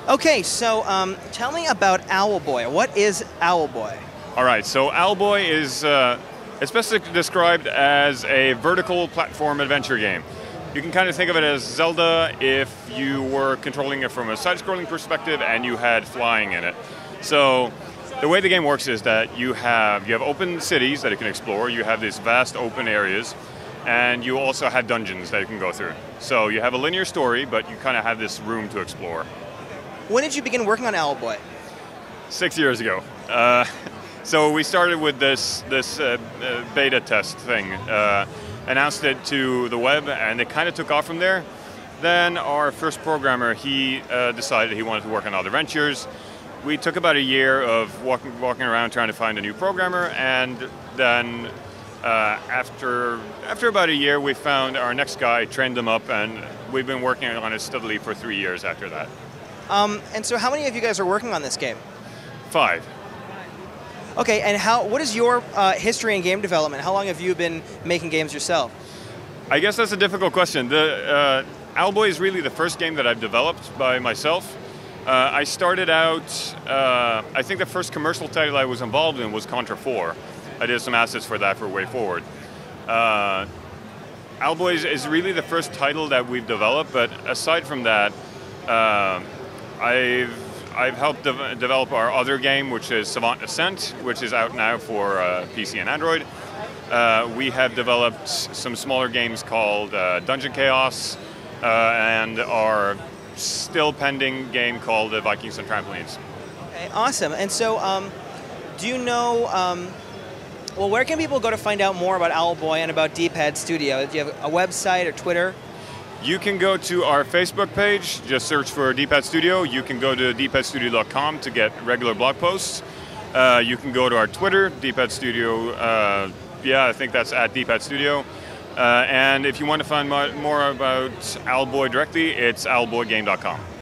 Okay, so tell me about Owlboy. What is Owlboy? All right, so Owlboy is it's best described as a vertical platform adventure game. You can kind of think of it as Zelda if you were controlling it from a side-scrolling perspective and you had flying in it. So the way the game works is that you have open cities that you can explore, you have these vast open areas, and you also have dungeons that you can go through. So you have a linear story, but you kind of have this room to explore. When did you begin working on Owlboy? 6 years ago. So we started with this beta test thing, announced it to the web, and it kind of took off from there. Then our first programmer, he decided he wanted to work on other ventures. We took about a year of walking around trying to find a new programmer, and then after about a year, we found our next guy, trained him up, and we've been working on it steadily for 3 years after that. And so how many of you guys are working on this game? 5. Okay, and what is your history in game development? How long have you been making games yourself? I guess that's a difficult question. Owlboy is really the first game that I've developed by myself. I started out, I think the first commercial title I was involved in was Contra 4. I did some assets for that for Way Forward. Owlboy is really the first title that we've developed, but aside from that, I've helped develop our other game, which is Savant Ascent, which is out now for PC and Android. We have developed some smaller games called Dungeon Chaos, and our still pending game called Vikings and Trampolines. Okay, awesome. And so, do you know, well, where can people go to find out more about Owlboy and about D-Pad Studio? Do you have a website or Twitter? You can go to our Facebook page, just search for D-Pad Studio. You can go to dpadstudio.com to get regular blog posts. You can go to our Twitter, D-Pad Studio. I think that's at D-Pad Studio. And if you want to find more about Owlboy directly, it's owlboygame.com.